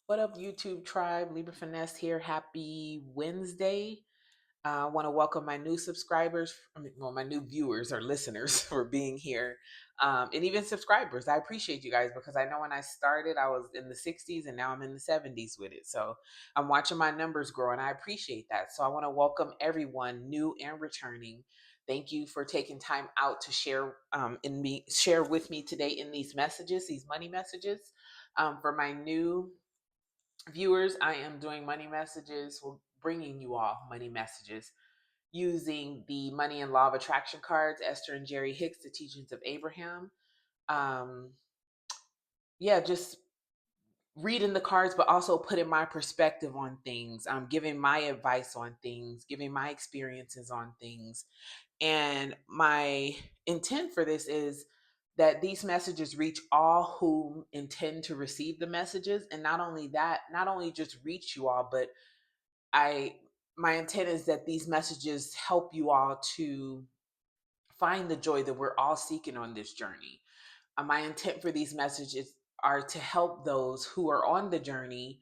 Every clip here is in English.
What up, YouTube tribe? Libra Finesse here. Happy Wednesday. I want to welcome my new subscribers, my new viewers or listeners for being here, and even subscribers. I appreciate you guys because I know when I started, I was in the 60s and now I'm in the 70s with it. So I'm watching my numbers grow and I appreciate that. So I want to welcome everyone, new and returning. Thank you for taking time out to share with me today in these messages, these money messages. For my new viewers, I am doing money messages. We're bringing you all money messages using the Money and Law of Attraction cards, Esther and Jerry Hicks, The Teachings of Abraham. Um, yeah, just reading the cards, but also putting my perspective on things, giving my advice on things, giving my experiences on things. And my intent for this is that these messages reach all who intend to receive the messages. And not only that, not only just reach you all, but I my intent is that these messages help you all to find the joy that we're all seeking on this journey. My intent for these messages are to help those who are on the journey,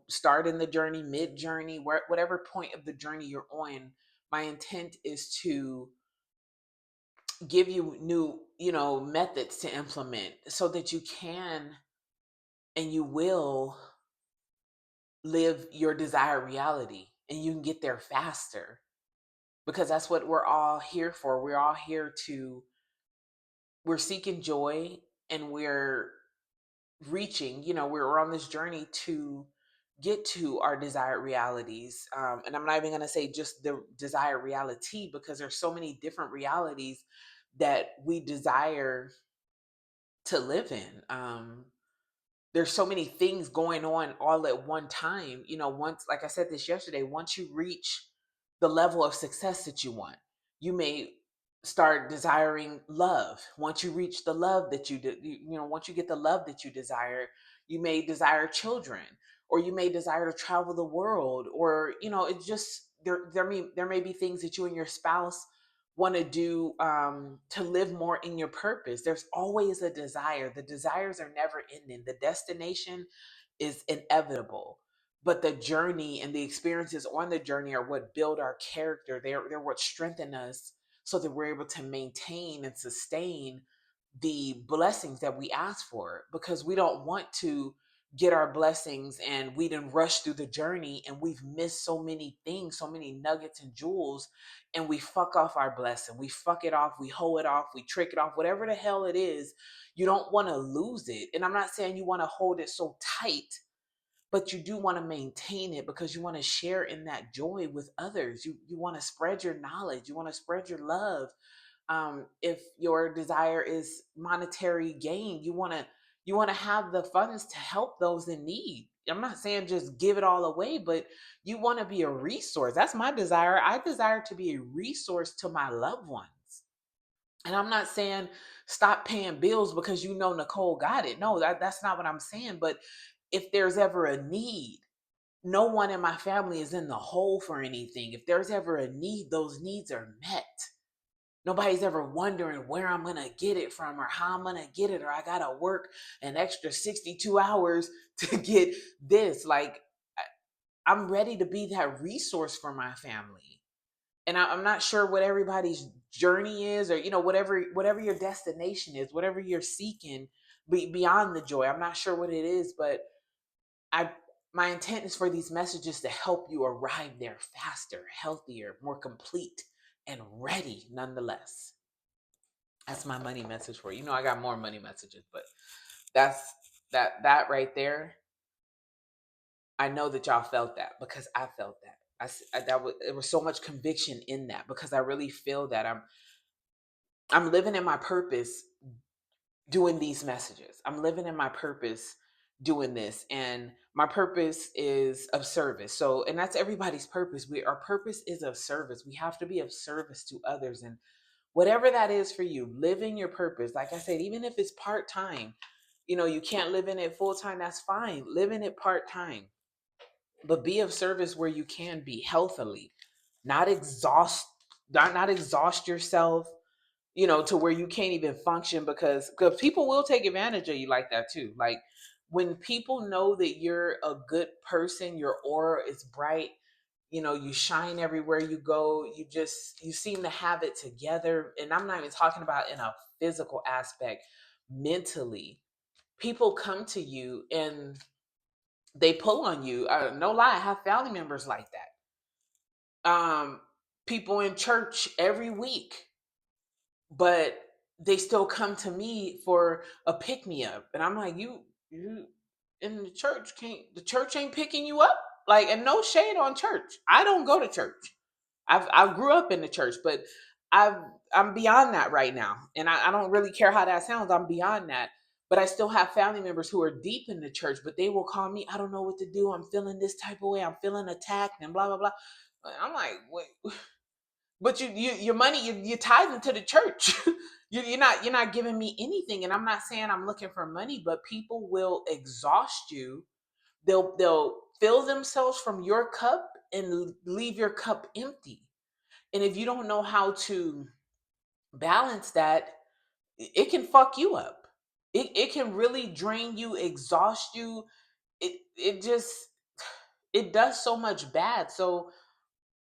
start in the journey, mid journey, whatever point of the journey you're on. My intent is to give you new, methods to implement so that you can and you will live your desired reality and you can get there faster because that's what we're all here for. We're all here we're seeking joy and we're reaching, we're on this journey to get to our desired realities. And I'm not even going to say just the desired reality because there's so many different realities that we desire to live in. There's so many things going on all at one time. Once, like I said this yesterday, once you reach the level of success that you want, you may start desiring love. Once you reach the love that once you get the love that you desire, you may desire children, or you may desire to travel the world, or it's just there may be things that you and your spouse want to do, to live more in your purpose. There's always a desire. The desires are never ending. The destination is inevitable, but the journey and the experiences on the journey are what build our character. They're what strengthen us so that we're able to maintain and sustain the blessings that we ask for, because we don't want to get our blessings and we didn't rush through the journey and we've missed so many things, so many nuggets and jewels, and we fuck off our blessing. We fuck it off, we hoe it off, we trick it off, whatever the hell it is. You don't want to lose it. And I'm not saying you want to hold it so tight, but you do want to maintain it because you want to share in that joy with others. You want to spread your knowledge, you want to spread your love. If your desire is monetary gain, you want to have the funds to help those in need. I'm not saying just give it all away, but you want to be a resource. That's my desire. I desire to be a resource to my loved ones. And I'm not saying stop paying bills because Nicole got it. No, that's not what I'm saying. But if there's ever a need, no one in my family is in the hole for anything. If there's ever a need, those needs are met. Nobody's ever wondering where I'm going to get it from or how I'm going to get it, or I got to work an extra 62 hours to get this. Like, I'm ready to be that resource for my family. And I'm not sure what everybody's journey is, or, whatever your destination is, whatever you're seeking beyond the joy. I'm not sure what it is, but I, my intent is for these messages to help you arrive there faster, healthier, more complete, and ready nonetheless. That's my money message for you. I got more money messages, but that's that right there. I know that y'all felt that because I felt that. There was so much conviction in that because I really feel that I'm living in my purpose doing these messages. I'm living in my purpose doing this, and my purpose is of service. So, and that's everybody's purpose. Our purpose is of service. We have to be of service to others, and whatever that is for you, living your purpose. Like I said, even if it's part time, you can't live in it full time. That's fine. Live in it part time, but be of service where you can be healthily, not exhaust, not exhaust yourself, to where you can't even function because people will take advantage of you like that too. Like, When people know that you're a good person, your aura is bright, you shine everywhere you go, you seem to have it together. And I'm not even talking about in a physical aspect, mentally. People come to you and they pull on you. No lie, I have family members like that. People in church every week, but they still come to me for a pick me up, and I'm like, you in the church ain't picking you up. Like, and no shade on church. I don't go to church. I grew up in the church, but I've I'm beyond that right now, and I don't really care how that sounds. I'm beyond that. But I still have family members who are deep in the church, but they will call me. I don't know what to do. I'm feeling this type of way. I'm feeling attacked, and blah blah blah. I'm like, wait, but your money, you're tithing to the church. You're not giving me anything. And I'm not saying I'm looking for money, but people will exhaust you. They'll fill themselves from your cup and leave your cup empty. And if you don't know how to balance that, it can fuck you up. It can really drain you, exhaust you. It just, it does so much bad. So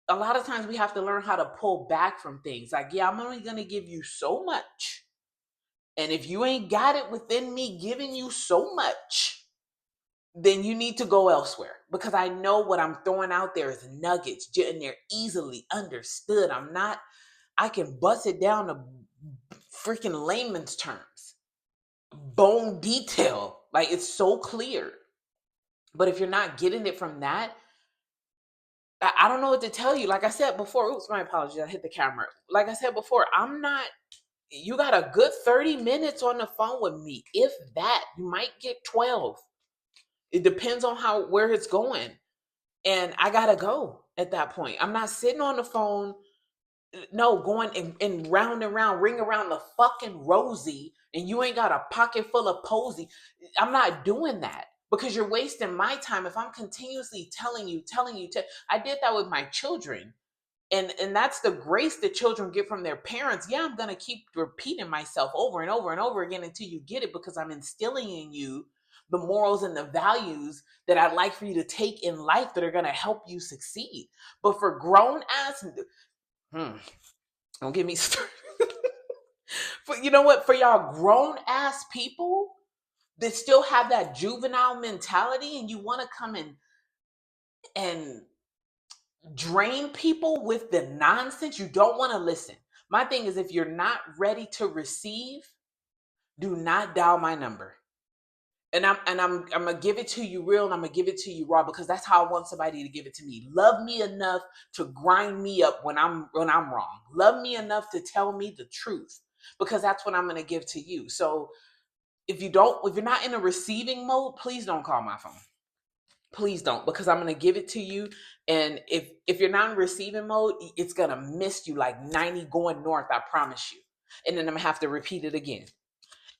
a lot of times we have to learn how to pull back from things. Like, yeah, I'm only going to give you so much. And if you ain't got it within me giving you so much, then you need to go elsewhere, because I know what I'm throwing out there is nuggets and they're easily understood. I can bust it down to freaking layman's terms, bone detail. Like, it's so clear. But if you're not getting it from that, I don't know what to tell you. Like I said before, oops, my apologies. I hit the camera. Like I said before, you got a good 30 minutes on the phone with me. If that, you might get 12. It depends on where it's going. And I gotta go at that point. I'm not sitting on the phone, no, going and round, ring around the fucking rosy, and you ain't got a pocket full of posy. I'm not doing that, because you're wasting my time if I'm continuously telling you. I did that with my children. And that's the grace that children get from their parents. Yeah, I'm going to keep repeating myself over and over and over again until you get it, because I'm instilling in you the morals and the values that I'd like for you to take in life that are going to help you succeed. But for grown ass, don't get me started. But you know what? For y'all grown ass people that still have that juvenile mentality, and you want to come in and drain people with the nonsense, you don't want to listen. My thing is, if you're not ready to receive, do not dial my number. And I'm gonna give it to you real, and I'm gonna give it to you raw, because that's how I want somebody to give it to me. Love me enough to grind me up when I'm wrong. Love me enough to tell me the truth, because that's what I'm gonna give to you. So if you're not in a receiving mode, please don't call my phone. Please don't, because I'm gonna give it to you. And if you're not in receiving mode, it's gonna miss you like 90 going north, I promise you. And then I'm gonna have to repeat it again.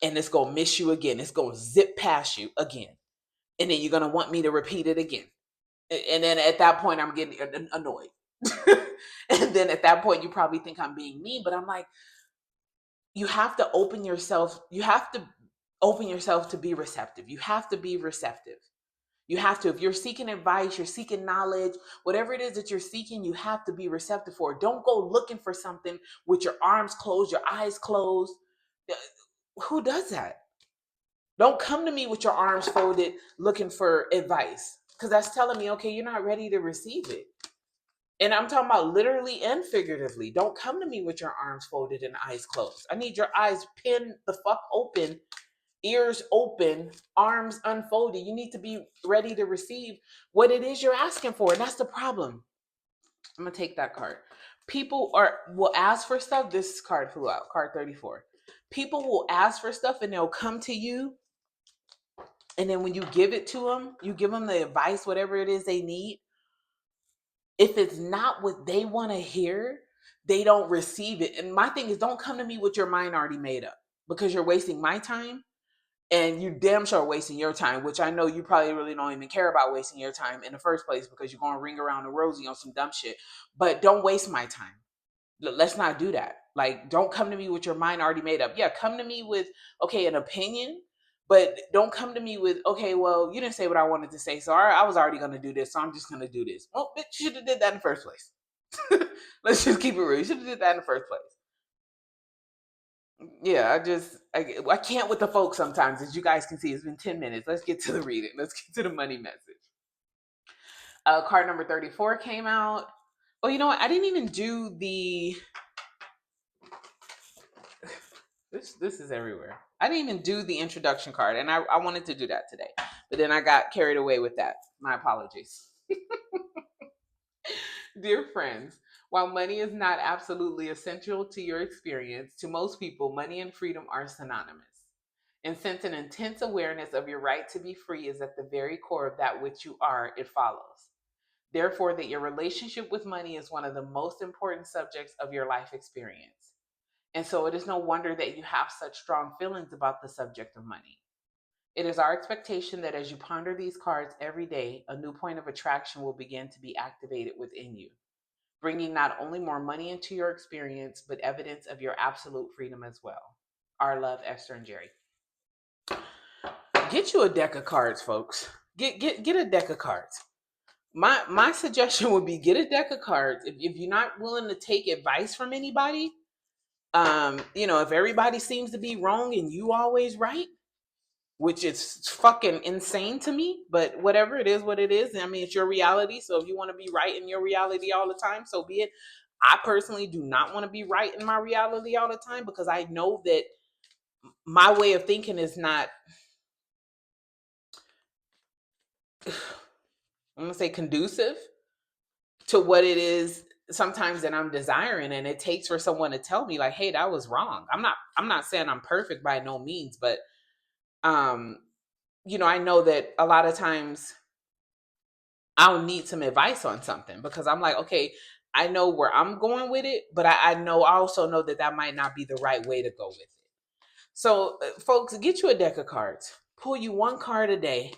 And it's gonna miss you again. It's gonna zip past you again. And then you're gonna want me to repeat it again. And then at that point, I'm getting annoyed. And then at that point, you probably think I'm being mean, but I'm like, you have to open yourself. You have to open yourself to be receptive. You have to be receptive. You have to. If you're seeking advice, you're seeking knowledge, whatever it is that you're seeking, you have to be receptive for it. Don't go looking for something with your arms closed, your eyes closed. Who does that? Don't come to me with your arms folded looking for advice, because that's telling me, okay, you're not ready to receive it. And I'm talking about literally and figuratively. Don't come to me with your arms folded and eyes closed. I need your eyes pinned the fuck open, ears open, arms unfolded. You need to be ready to receive what it is you're asking for. And that's the problem. I'm gonna take that card. People will ask for stuff. This card flew out, card 34. People will ask for stuff and they'll come to you. And then when you give it to them, you give them the advice, whatever it is they need. If it's not what they want to hear, they don't receive it. And my thing is, don't come to me with your mind already made up, because you're wasting my time. And you damn sure wasting your time, which I know you probably really don't even care about wasting your time in the first place, because you're going to ring around the rosy on some dumb shit. But don't waste my time. Let's not do that. Like, don't come to me with your mind already made up. Yeah, come to me with, okay, an opinion, But don't come to me with, okay, well, you didn't say what I wanted to say, so I was already going to do this, so I'm just going to do this. Well, bitch, you should have did that in the first place. Let's just keep it real. You should have did that in the first place. Yeah, I can't with the folks sometimes. As you guys can see, it's been 10 minutes. Let's get to the reading. Let's get to the money message. Card number 34 came out. Oh, you know what? I didn't even do the this is everywhere. I didn't even do the introduction card, and I wanted to do that today, but then I got carried away with that. My apologies. Dear friends, while money is not absolutely essential to your experience, to most people, money and freedom are synonymous. And since an intense awareness of your right to be free is at the very core of that which you are, it follows. Therefore, that your relationship with money is one of the most important subjects of your life experience. And so it is no wonder that you have such strong feelings about the subject of money. It is our expectation that as you ponder these cards every day, a new point of attraction will begin to be activated within you, bringing not only more money into your experience, but evidence of your absolute freedom as well. Our love, Esther and Jerry. Get you a deck of cards, folks. Get a deck of cards. My suggestion would be get a deck of cards. If you're not willing to take advice from anybody, if everybody seems to be wrong and you always right, which is fucking insane to me, but whatever, it is what it is. I mean, it's your reality. So if you want to be right in your reality all the time, so be it. I personally do not want to be right in my reality all the time, because I know that my way of thinking is not, I'm going to say, conducive to what it is sometimes that I'm desiring. And it takes for someone to tell me like, hey, that was wrong. I'm not saying I'm perfect by no means, but um, I know that a lot of times I'll need some advice on something, because I'm like, okay, I know where I'm going with it, but I also know that that might not be the right way to go with it. So, folks, get you a deck of cards. Pull you one card a day.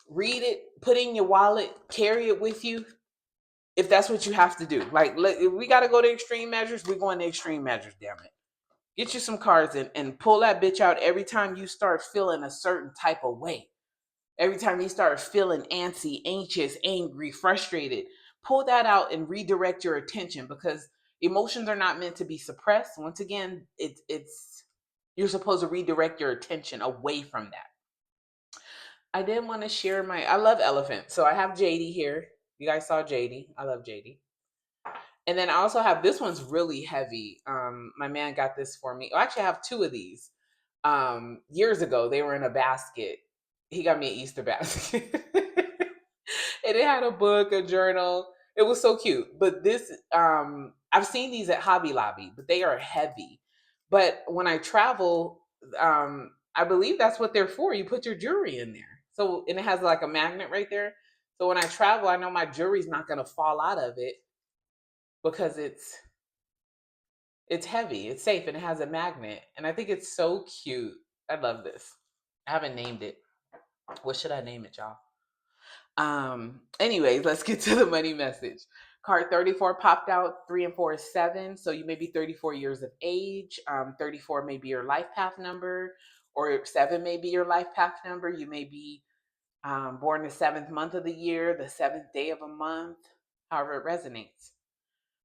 Read it, put it in your wallet, carry it with you, if that's what you have to do. Like, if we got to go to extreme measures, we're going to extreme measures, damn it. Get you some cards and pull that bitch out every time you start feeling a certain type of way. Every time you start feeling antsy, anxious, angry, frustrated, pull that out and redirect your attention, because emotions are not meant to be suppressed. Once again, it's you're supposed to redirect your attention away from that. I did want to share I love elephants. So I have JD here. You guys saw JD. I love JD. And then I also have, this one's really heavy. My man got this for me. Oh, actually, I have two of these. Years ago, they were in a basket. He got me an Easter basket. And it had a book, a journal. It was so cute. But this, I've seen these at Hobby Lobby, but they are heavy. But when I travel, I believe that's what they're for. You put your jewelry in there. So, and it has like a magnet right there. So when I travel, I know my jewelry's not going to fall out of it, because it's heavy, it's safe, and it has a magnet. And I think it's so cute. I love this. I haven't named it. What should I name it, y'all? Anyways, let's get to the money message. Card 34 popped out. 3 and 4 is 7. So you may be 34 years of age. 34 may be your life path number, or 7 may be your life path number. You may be born the 7th month of the year, the 7th day of a month, however it resonates.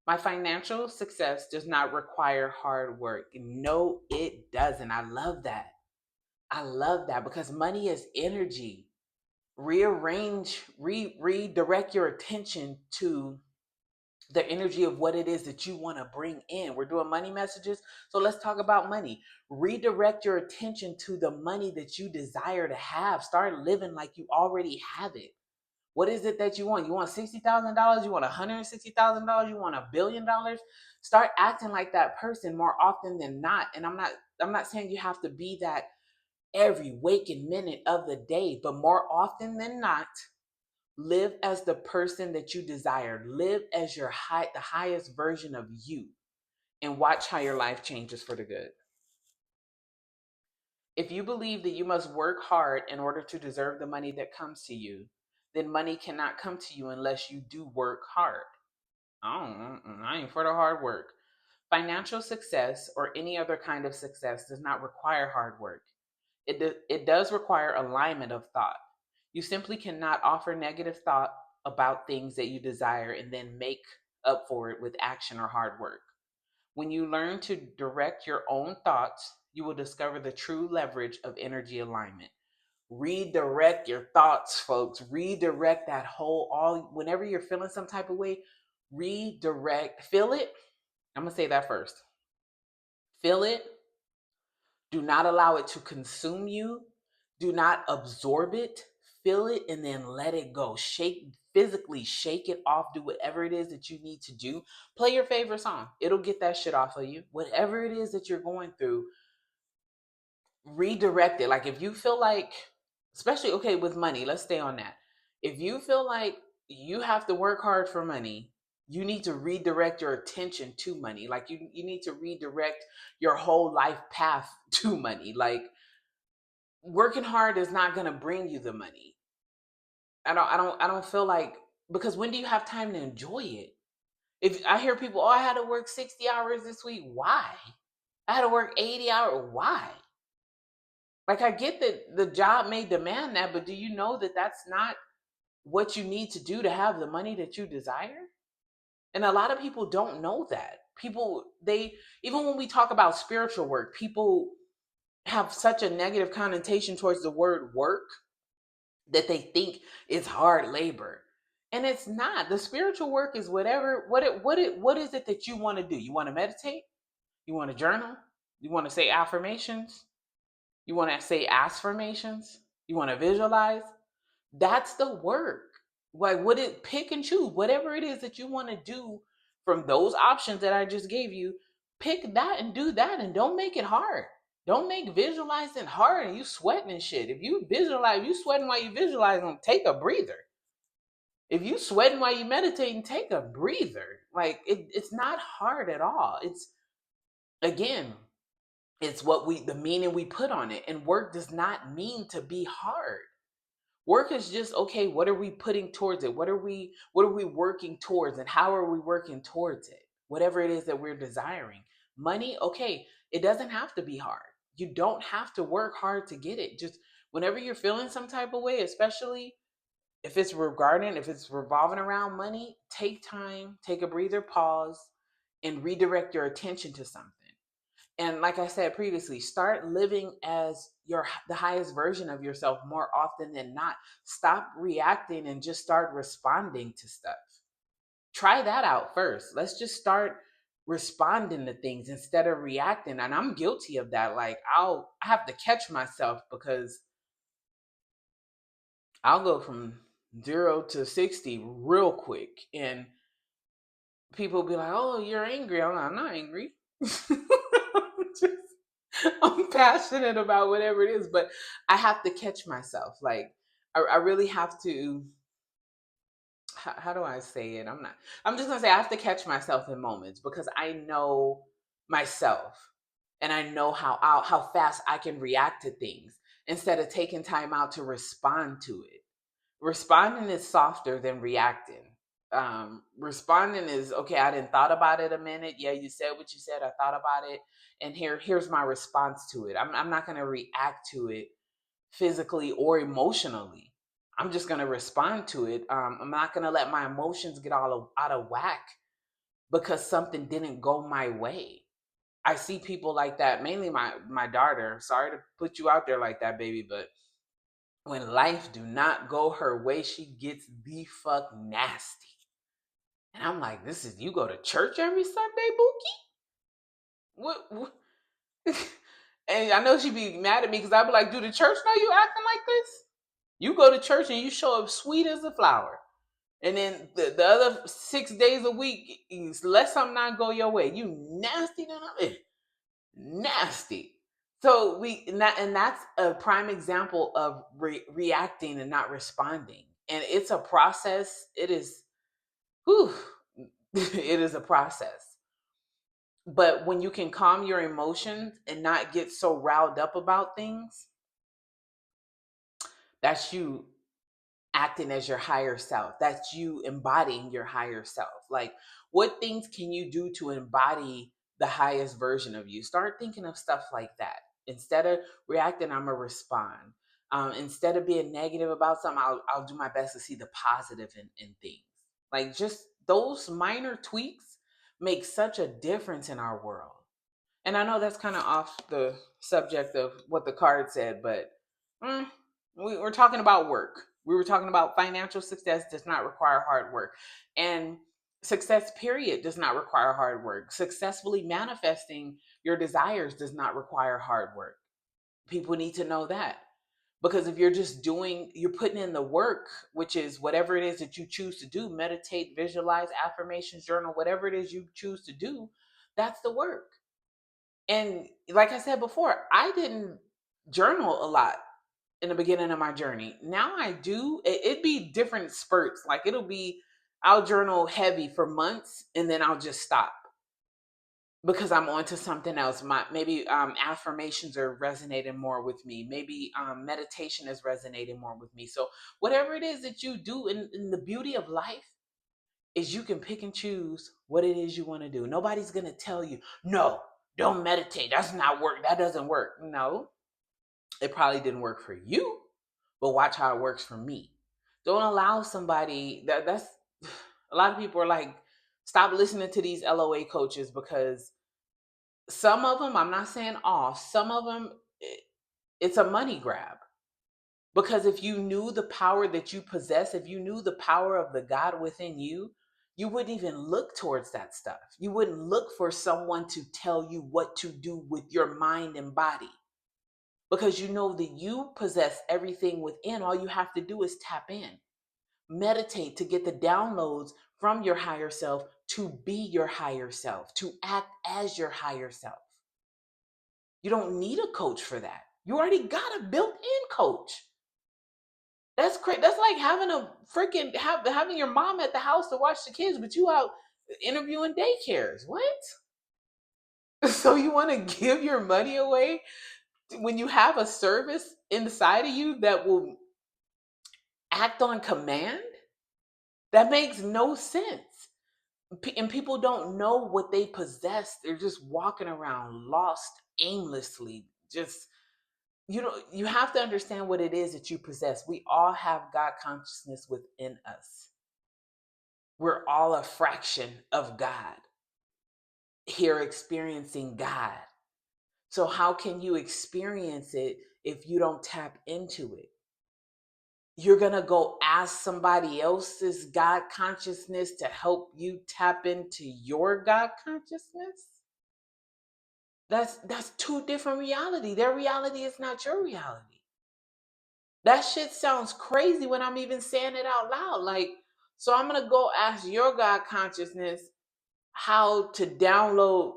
My financial success does not require hard work. No, it doesn't. I love that. I love that, because money is energy. Rearrange, redirect your attention to the energy of what it is that you want to bring in. We're doing money messages, so let's talk about money. Redirect your attention to the money that you desire to have. Start living like you already have it. What is it that you want? You want $60,000? You want $160,000? You want $1 billion? Start acting like that person more often than not. And I'm not saying you have to be that every waking minute of the day, but more often than not, live as the person that you desire. Live as the highest version of you, and watch how your life changes for the good. If you believe that you must work hard in order to deserve the money that comes to you, then money cannot come to you unless you do work hard. I ain't for the hard work. Financial success or any other kind of success does not require hard work. It does require alignment of thought. You simply cannot offer negative thought about things that you desire and then make up for it with action or hard work. When you learn to direct your own thoughts, you will discover the true leverage of energy alignment. Redirect your thoughts, folks. Redirect that whole all whenever you're feeling some type of way, redirect, feel it. I'm gonna say that first. Feel it. Do not allow it to consume you. Do not absorb it. Feel it and then let it go. Physically shake it off. Do whatever it is that you need to do. Play your favorite song. It'll get that shit off of you. Whatever it is that you're going through, redirect it. Like if you feel like, especially okay with money, let's stay on that. If you feel like you have to work hard for money, you need to redirect your attention to money. Like you need to redirect your whole life path to money. Like working hard is not going to bring you the money. I don't feel like, because when do you have time to enjoy it? If I hear people, oh, I had to work 60 hours this week. Why? I had to work 80 hours. Why? Like I get that the job may demand that, but do you know that that's not what you need to do to have the money that you desire? And a lot of people don't know that. People, they, even when we talk about spiritual work, people have such a negative connotation towards the word work that they think it's hard labor. And it's not. The spiritual work is whatever what is it that you want to do? You want to meditate? You want to journal? You want to say affirmations? You want to say affirmations? You want to visualize? That's the work. Like what it pick and choose whatever it is that you want to do from those options that I just gave you. Pick that and do that, and don't make it hard. Don't make visualizing hard and you sweating and shit. If you visualize, you sweating while you visualizing, take a breather. If you sweating while you meditating, take a breather. Like it's not hard at all. It's, again, it's what the meaning we put on it. And work does not mean to be hard. Work is just, okay, what are we putting towards it? What are we working towards, and how are we working towards it? Whatever it is that we're desiring. Money, okay, it doesn't have to be hard. You don't have to work hard to get it. Just whenever you're feeling some type of way, especially if it's revolving around money, take time, take a breather, pause, and redirect your attention to something. And like I said previously, start living as the highest version of yourself more often than not. Stop reacting and just start responding to stuff. Try that out first. Let's just start responding to things instead of reacting. And I'm guilty of that. Like I have to catch myself, because I'll go from 0 to 60 real quick, and people be like, "Oh, you're angry." I'm not angry. I'm passionate about whatever it is, but I have to catch myself. Like I really have to. How do I say it? I'm just gonna say I have to catch myself in moments, because I know myself, and I know how fast I can react to things instead of taking time out to respond to it. Responding is softer than reacting. Responding is, okay, I didn't thought about it a minute. Yeah, you said what you said. I thought about it, and here's my response to it. I'm not gonna react to it physically or emotionally. I'm just gonna respond to it. I'm not gonna let my emotions get all out of whack because something didn't go my way. I see people like that, mainly my daughter. Sorry to put you out there like that, baby, but when life do not go her way, she gets the fuck nasty. And I'm like, this is, you go to church every Sunday, Bookie? What? And I know she'd be mad at me because I'd be like, do the church know you acting like this? You go to church and you show up sweet as a flower. And then the other 6 days a week, let something not go your way. You nasty, nasty. So and that's a prime example of reacting and not responding. And it's a process. It is, whew, it is a process. But when you can calm your emotions and not get so riled up about things, that's you acting as your higher self. That's you embodying your higher self. Like, what things can you do to embody the highest version of you? Start thinking of stuff like that. Instead of reacting, I'm gonna respond. Instead of being negative about something, I'll do my best to see the positive in things. Like just those minor tweaks make such a difference in our world. And I know that's kind of off the subject of what the card said, but mm, we're talking about work. We were talking about financial success does not require hard work. And success, period, does not require hard work. Successfully manifesting your desires does not require hard work. People need to know that. Because if you're just you're putting in the work, which is whatever it is that you choose to do, meditate, visualize, affirmations, journal, whatever it is you choose to do, that's the work. And like I said before, I didn't journal a lot in the beginning of my journey. Now I do. It'd be different spurts. Like I'll journal heavy for months and then I'll just stop because I'm on to something else. Maybe affirmations are resonating more with me. Maybe meditation is resonating more with me. So whatever it is that you do, in the beauty of life is you can pick and choose what it is you want to do. Nobody's gonna tell you, no, don't meditate. That's not work. That doesn't work. No, it probably didn't work for you, but watch how it works for me. Don't allow somebody that's a lot of people are like, stop listening to these LOA coaches because some of them, I'm not saying all, some of them, it's a money grab. Because if you knew the power that you possess, if you knew the power of the God within you, you wouldn't even look towards that stuff. You wouldn't look for someone to tell you what to do with your mind and body. Because you know that you possess everything within. All you have to do is tap in, meditate to get the downloads from your higher self to be your higher self, to act as your higher self. You don't need a coach for that. You already got a built-in coach. That's crazy. That's like having a freaking having your mom at the house to watch the kids, but you out interviewing daycares. What? So you want to give your money away when you have a service inside of you that will act on command? That makes no sense. And people don't know what they possess. They're just walking around lost aimlessly. Just you have to understand what it is that you possess. We all have God consciousness within us. We're all a fraction of God here experiencing God. So how can you experience it if you don't tap into it? You're going to go ask somebody else's God consciousness to help you tap into your God consciousness? That's two different reality. Their reality is not your reality. That shit sounds crazy when I'm even saying it out loud. Like, so I'm going to go ask your God consciousness how to download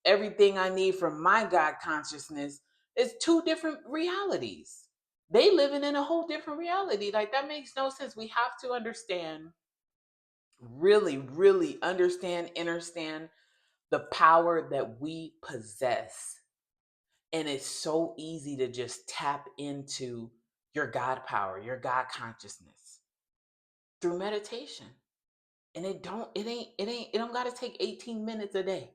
everything I need from my God consciousness. It's two different realities. They living in a whole different reality. Like that makes no sense. We have to understand, really, really understand the power that we possess. And it's so easy to just tap into your God power, your God consciousness through meditation. And it don't gotta take 18 minutes a day.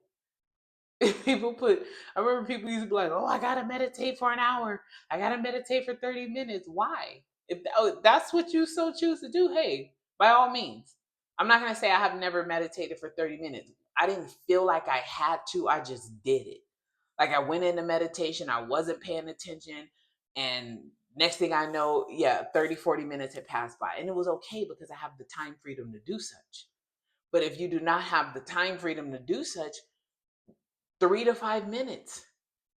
I remember people used to be like, oh, I gotta meditate for an hour. I gotta meditate for 30 minutes. Why? If that's what you so choose to do, hey, by all means. I'm not gonna say I have never meditated for 30 minutes. I didn't feel like I had to, I just did it. Like I went into meditation, I wasn't paying attention, and next thing I know, yeah, 30, 40 minutes had passed by. And it was okay because I have the time freedom to do such. But if you do not have the time freedom to do such, 3 to 5 minutes,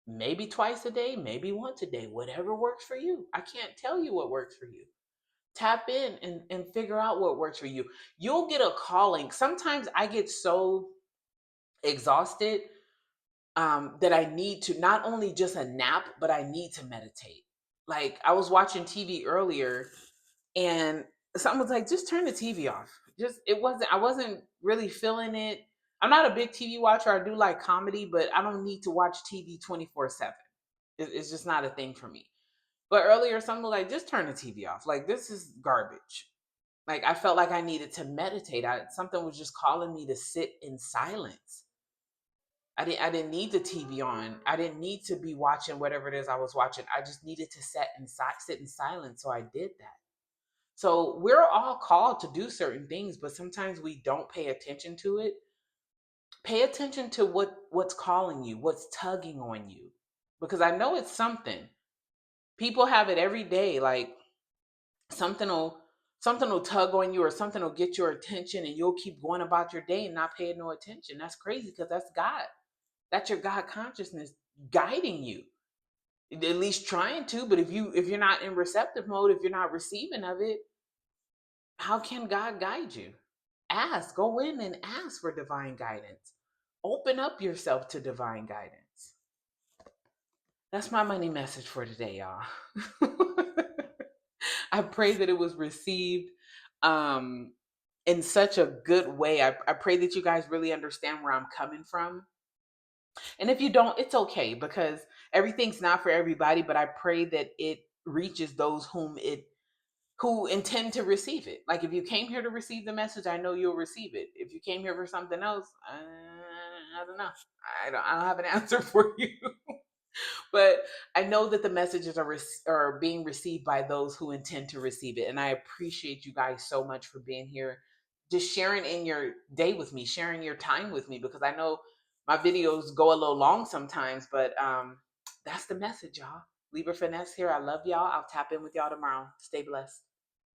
maybe twice a day, maybe once a day, whatever works for you. I can't tell you what works for you. Tap in and figure out what works for you. You'll get a calling. Sometimes I get so exhausted that I need to not only just a nap, but I need to meditate. Like I was watching TV earlier and someone was like, just turn the TV off. I wasn't really feeling it. I'm not a big TV watcher. I do like comedy, but I don't need to watch TV 24/7. It's just not a thing for me. But earlier, someone was like, just turn the TV off. Like, this is garbage. Like, I felt like I needed to meditate. Something was just calling me to sit in silence. I didn't need the TV on. I didn't need to be watching whatever it is I was watching. I just needed to sit in silence. So I did that. So we're all called to do certain things, but sometimes we don't pay attention to it. Pay attention to what's calling you, what's tugging on you. Because I know it's something. People have it every day. Like something will something will tug on you or something will get your attention and you'll keep going about your day and not paying no attention. That's crazy because that's God. That's your God consciousness guiding you. At least trying to, but if you're not in receptive mode, if you're not receiving of it, how can God guide you? Ask, go in and ask for divine guidance. Open up yourself to divine guidance. That's my money message for today, y'all. I pray that it was received um, in such a good way. I pray that you guys really understand where I'm coming from. And if you don't, it's okay because everything's not for everybody, but I pray that it reaches those who intend to receive it. Like if you came here to receive the message, I know you'll receive it. If you came here for something else, I don't know. I don't have an answer for you. But I know that the messages are being received by those who intend to receive it, and I appreciate you guys so much for being here, just sharing in your day with me, sharing your time with me, because I know my videos go a little long sometimes, but that's the message, y'all. Libra Finesse here. I love y'all. I'll tap in with y'all tomorrow. Stay blessed.